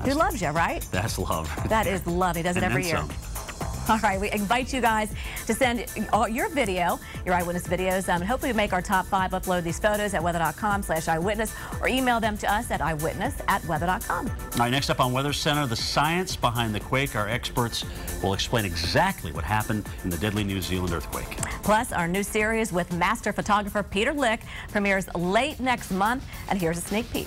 Who loves you, right? That's love. That is love. He does it every year. All right, we invite you guys to send all your video, your eyewitness videos, and hopefully make our top 5. Upload these photos at weather.com/eyewitness or email them to us at eyewitness@weather.com. All right, next up on Weather Center, the science behind the quake. Our experts will explain exactly what happened in the deadly New Zealand earthquake. Plus, our new series with master photographer Peter Lick premieres late next month, and here's a sneak peek.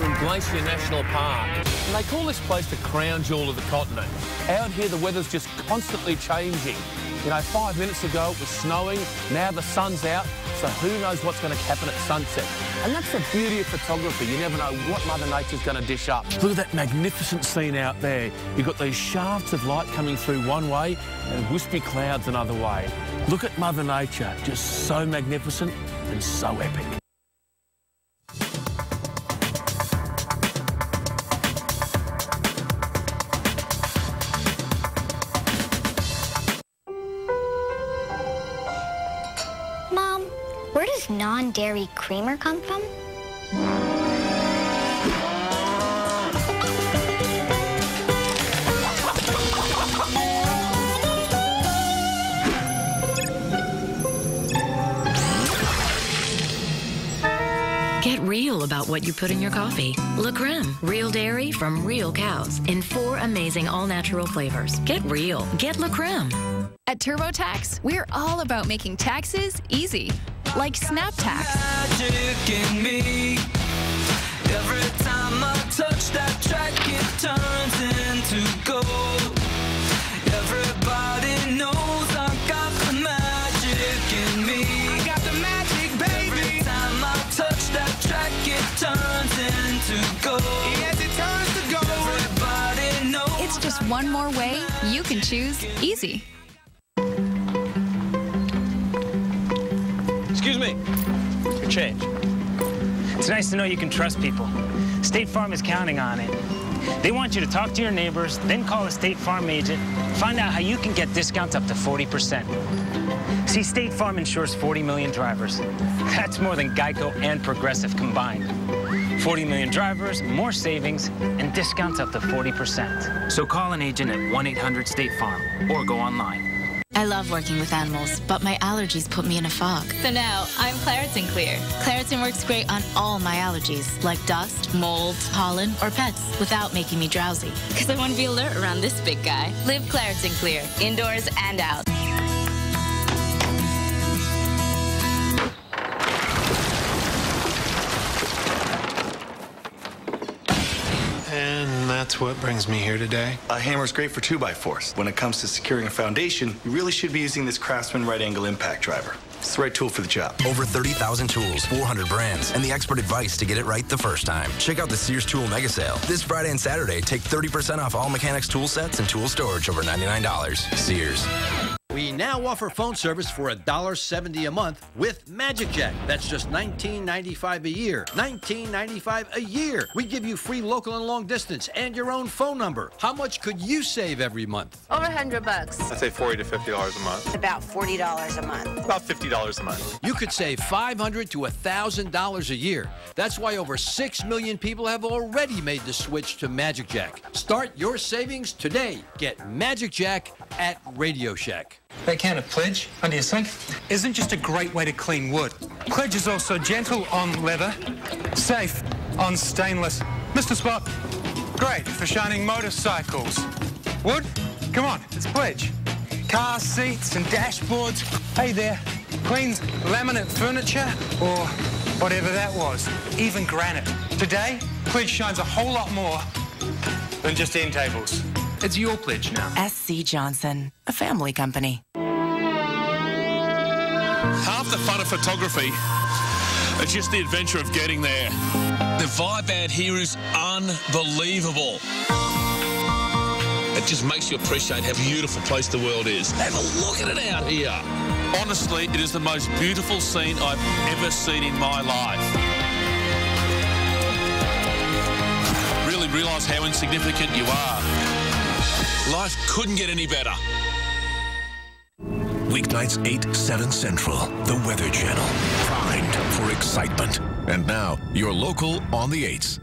In Glacier National Park, and they call this place the crown jewel of the continent. Out here, the weather's just constantly changing. You know, 5 minutes ago it was snowing, now the sun's out, so who knows what's going to happen at sunset. And that's the beauty of photography. You never know what Mother Nature's going to dish up. Look at that magnificent scene out there. You've got these shafts of light coming through one way and wispy clouds another way. Look at Mother Nature, just so magnificent and so epic. Mom, where does non-dairy creamer come from? Get real about what you put in your coffee. La Creme, real dairy from real cows in 4 amazing all-natural flavors. Get real. Get La Creme. At TurboTax, we're all about making taxes easy, like SnapTax. Every time I touch that track, it turns into gold. Everybody knows I got the magic in me. I got the magic, baby. Every time I touch that track, it turns into gold. Yes, it turns to gold. Everybody knows. It's just one more way you can choose easy. Excuse me. Your change. It's nice to know you can trust people. State Farm is counting on it. They want you to talk to your neighbors, then call a State Farm agent, find out how you can get discounts up to 40%. See, State Farm insures 40 million drivers. That's more than Geico and Progressive combined. 40 million drivers, more savings, and discounts up to 40%. So call an agent at 1-800-STATE-FARM or go online. I love working with animals, but my allergies put me in a fog. So now, I'm Claritin Clear. Claritin works great on all my allergies, like dust, mold, pollen, or pets, without making me drowsy. Because I want to be alert around this big guy. Live Claritin Clear, indoors and out. And that's what brings me here today. A hammer's great for 2x4s. When it comes to securing a foundation, you really should be using this Craftsman right angle impact driver. It's the right tool for the job. Over 30,000 tools, 400 brands, and the expert advice to get it right the first time. Check out the Sears Tool Mega Sale. This Friday and Saturday, take 30% off all mechanics tool sets and tool storage over $99. Sears. We now offer phone service for $1.70 a month with MagicJack. That's just $19.95 a year. $19.95 a year. We give you free local and long distance and your own phone number. How much could you save every month? Over $100. I'd say $40 to $50 a month. About $40 a month. About $50 a month. You could save $500 to $1,000 a year. That's why over 6 million people have already made the switch to MagicJack. Start your savings today. Get MagicJack at Radio Shack. That can of Pledge under your sink isn't just a great way to clean wood. Pledge is also gentle on leather, safe on stainless. Mr. Spot, great for shining motorcycles. Wood? Come on, it's Pledge. Car seats and dashboards. Hey there, cleans laminate furniture or whatever that was. Even granite. Today, Pledge shines a whole lot more than just end tables. It's your Pledge now. SC Johnson, a family company. Half the fun of photography is just the adventure of getting there. The vibe out here is unbelievable. It just makes you appreciate how beautiful a place the world is. Have a look at it out here. Honestly, it is the most beautiful scene I've ever seen in my life. Really realise how insignificant you are. Life couldn't get any better. Weeknights 8, 7 Central, the Weather Channel. Primed for excitement. And now, your local on the 8s.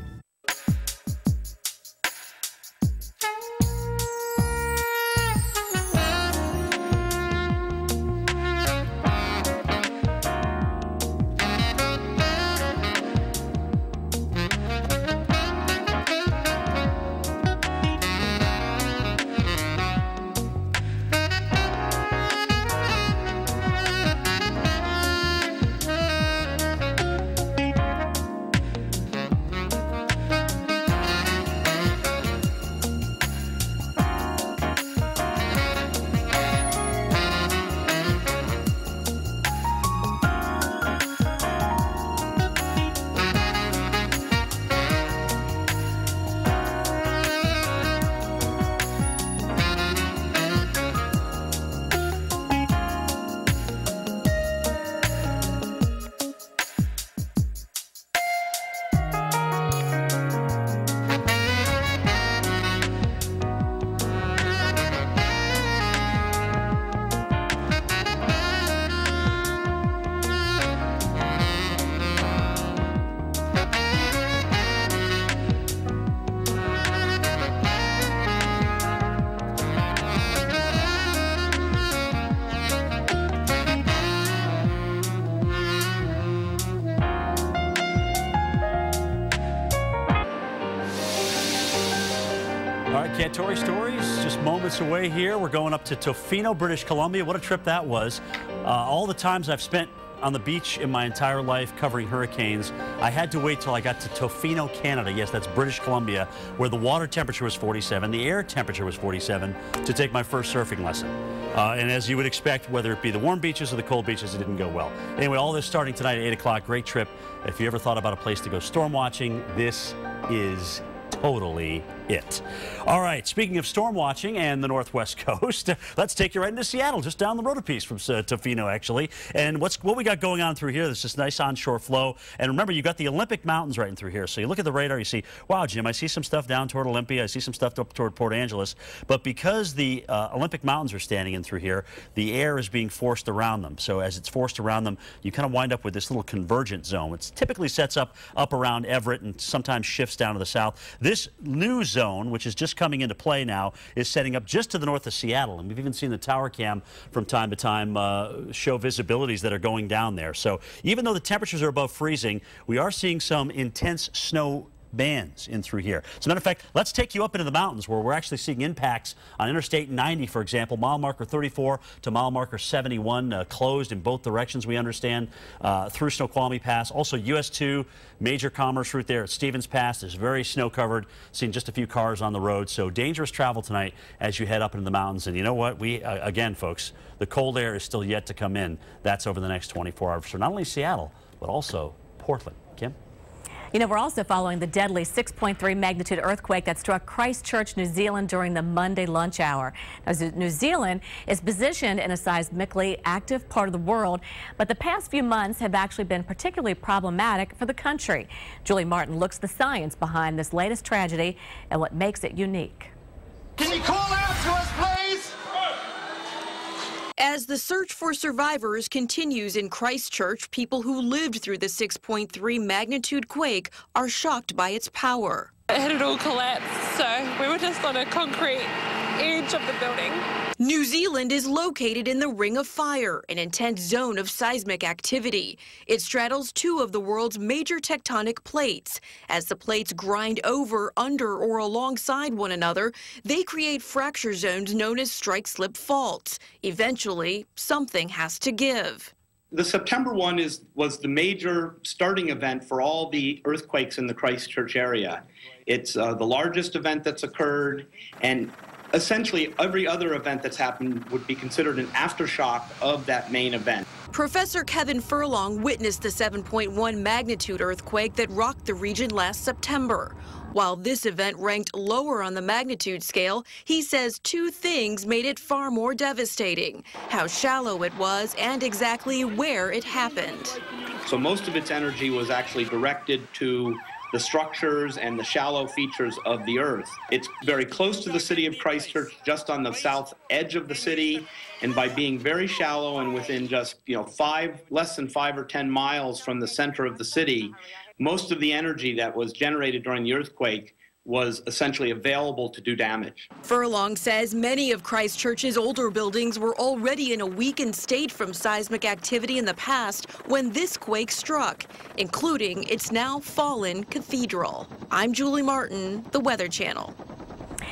right, Cantore Stories, just moments away here. We're going up to Tofino, British Columbia. What a trip that was. All the times I've spent on the beach in my entire life covering hurricanes, I had to wait till I got to Tofino, Canada. Yes, that's British Columbia, where the water temperature was 47, the air temperature was 47, to take my first surfing lesson. And as you would expect, whether it be the warm beaches or the cold beaches, it didn't go well. Anyway, all this starting tonight at 8 o'clock. Great trip. If you ever thought about a place to go storm watching, this is totally it. All right, speaking of storm watching and the Northwest Coast, let's take you right into Seattle, just down the road a piece from Tofino, actually. And what we got going on through here, there's this nice onshore flow. And remember, you got the Olympic Mountains right in through here. So you look at the radar, you see, wow, Jim, I see some stuff down toward Olympia. I see some stuff up toward Port Angeles. But because the Olympic Mountains are standing in through here, the air is being forced around them. So as it's forced around them, you kind of wind up with this little convergent zone. It typically sets up around Everett and sometimes shifts down to the south. This new zone, which is just coming into play now, is setting up just to the north of Seattle. And we've even seen the tower cam from time to time show visibilities that are going down there. So even though the temperatures are above freezing, we are seeing some intense snow bands in through here. As a matter of fact, let's take you up into the mountains where we're actually seeing impacts on Interstate 90, for example, mile marker 34 to mile marker 71, closed in both directions, we understand, through Snoqualmie Pass. Also, US 2, major commerce route there at Stevens Pass is very snow covered, seeing just a few cars on the road. So dangerous travel tonight as you head up into the mountains. And you know what? Again, folks, the cold air is still yet to come in. That's over the next 24 hours for not only Seattle, but also Portland. Kim? You know, we're also following the deadly 6.3 magnitude earthquake that struck Christchurch, New Zealand during the Monday lunch hour. Now, New Zealand is positioned in a seismically active part of the world, but the past few months have actually been particularly problematic for the country. Julie Martin looks at the science behind this latest tragedy and what makes it unique. Can you call out to us, please? As the search for survivors continues in Christchurch, people who lived through the 6.3 magnitude quake are shocked by its power. It had all collapsed, so we were just on a concrete edge of the building. New Zealand is located in the Ring of Fire, an intense zone of seismic activity. It straddles two of the world's major tectonic plates. As the plates grind over, under, or alongside one another, they create fracture zones known as strike-slip faults. Eventually, something has to give. The September one was the major starting event for all the earthquakes in the Christchurch area. It's the largest event that's occurred, and essentially every other event that's happened would be considered an aftershock of that main event. Professor Kevin Furlong witnessed the 7.1 magnitude earthquake that rocked the region last September. While this event ranked lower on the magnitude scale, he says two things made it far more devastating: how shallow it was and exactly where it happened. So most of its energy was actually directed to the structures and the shallow features of the earth. It's very close to the city of Christchurch, just on the south edge of the city, and by being very shallow and within just less than 5 or 10 miles from the center of the city, most of the energy that was generated during the earthquake was essentially available to do damage. Furlong says many of Christchurch's older buildings were already in a weakened state from seismic activity in the past when this quake struck, including its now fallen cathedral. I'm Julie Martin, The Weather Channel.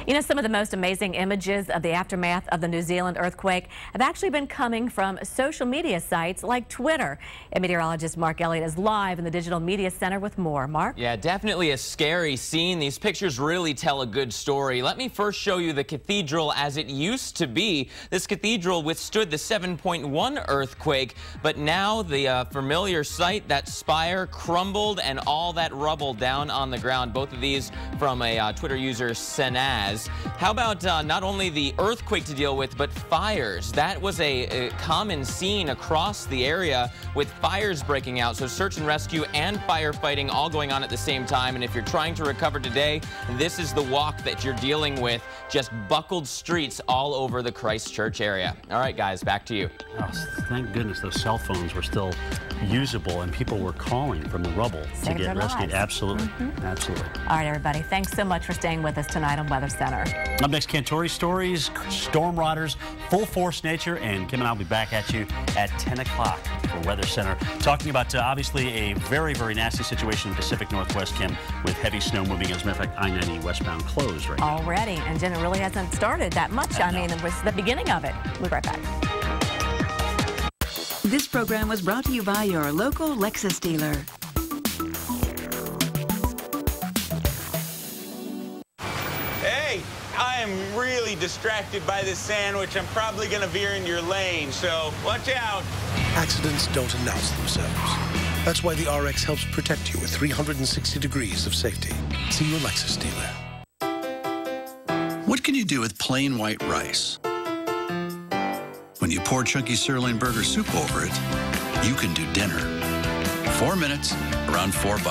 You know, some of the most amazing images of the aftermath of the New Zealand earthquake have actually been coming from social media sites like Twitter. And meteorologist Mark Elliott is live in the Digital Media Center with more. Mark? Yeah, definitely a scary scene. These pictures really tell a good story. Let me first show you the cathedral as it used to be. This cathedral withstood the 7.1 earthquake, but now the familiar site, that spire, crumbled and all that rubble down on the ground. Both of these from a Twitter user, Senaz. How about not only the earthquake to deal with, but fires? That was a common scene across the area with fires breaking out. So search and rescue and firefighting all going on at the same time. And if you're trying to recover today, this is the walk that you're dealing with. Just buckled streets all over the Christchurch area. All right, guys, back to you. Oh, thank goodness those cell phones were still usable and people were calling from the rubble to get rescued. Absolutely. Absolutely. All right, everybody. Thanks so much for staying with us tonight on Weather Center. Center. Up next, Cantore Stories, Storm Riders, Full Force Nature, and Kim and I will be back at you at 10 o'clock for Weather Center. Talking about obviously a very, very nasty situation in the Pacific Northwest, Kim, with heavy snow moving. As a matter of fact, I-90 westbound closed right now. Already, and Jen, it really hasn't started that much. I mean, it was the beginning of it. We'll be right back. This program was brought to you by your local Lexus dealer. Hey, I am really distracted by this sandwich. I'm probably going to veer in your lane, so watch out. Accidents don't announce themselves. That's why the RX helps protect you with 360 degrees of safety. See your Lexus dealer. What can you do with plain white rice? When you pour chunky sirloin burger soup over it, you can do dinner. 4 minutes, around $4.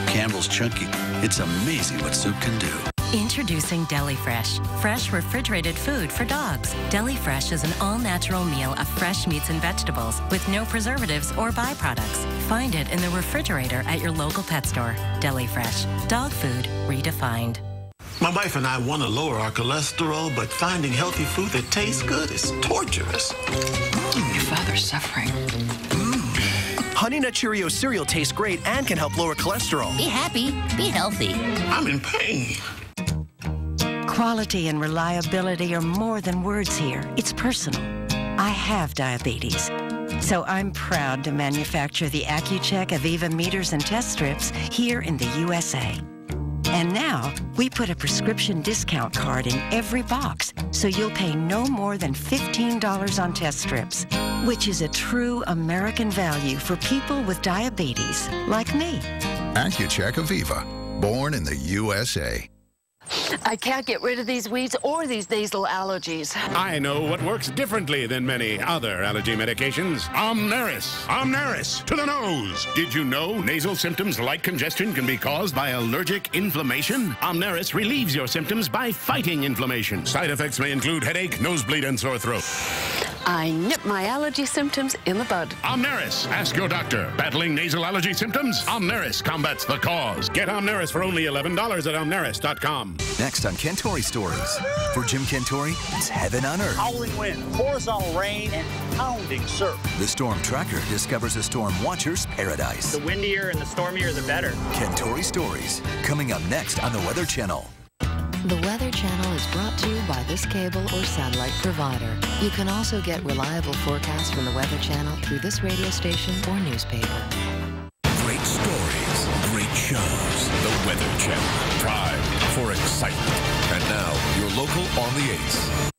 Campbell's Chunky. It's amazing what soup can do. Introducing DeliFresh, fresh refrigerated food for dogs. DeliFresh is an all-natural meal of fresh meats and vegetables with no preservatives or byproducts. Find it in the refrigerator at your local pet store. DeliFresh, dog food redefined. My wife and I want to lower our cholesterol, but finding healthy food that tastes good is torturous. Your father's suffering. Honey Nut Cheerios cereal tastes great and can help lower cholesterol. Be happy. Be healthy. I'm in pain. Quality and reliability are more than words here. It's personal. I have diabetes, so I'm proud to manufacture the Accu-Check Aviva meters and test strips here in the USA. And now, we put a prescription discount card in every box, so you'll pay no more than $15 on test strips, which is a true American value for people with diabetes, like me. Accu-Check Aviva, born in the USA. I can't get rid of these weeds or these nasal allergies. I know what works differently than many other allergy medications. Omneris. Omneris to the nose. Did you know nasal symptoms like congestion can be caused by allergic inflammation? Omneris relieves your symptoms by fighting inflammation. Side effects may include headache, nosebleed, and sore throat. I nip my allergy symptoms in the bud. Omneris. Ask your doctor. Battling nasal allergy symptoms? Omneris combats the cause. Get Omneris for only $11 at omneris.com. Next on Cantore Stories. For Jim Cantore, it's heaven on earth. Howling wind, horizontal rain, and pounding surf. The Storm Tracker discovers a storm watcher's paradise. The windier and the stormier, the better. Cantore Stories, coming up next on the Weather Channel. The Weather Channel is brought to you by this cable or satellite provider. You can also get reliable forecasts from the Weather Channel through this radio station or newspaper. Great stories, great shows. The Weather Channel, prime for excitement. And now, your local on the 8s.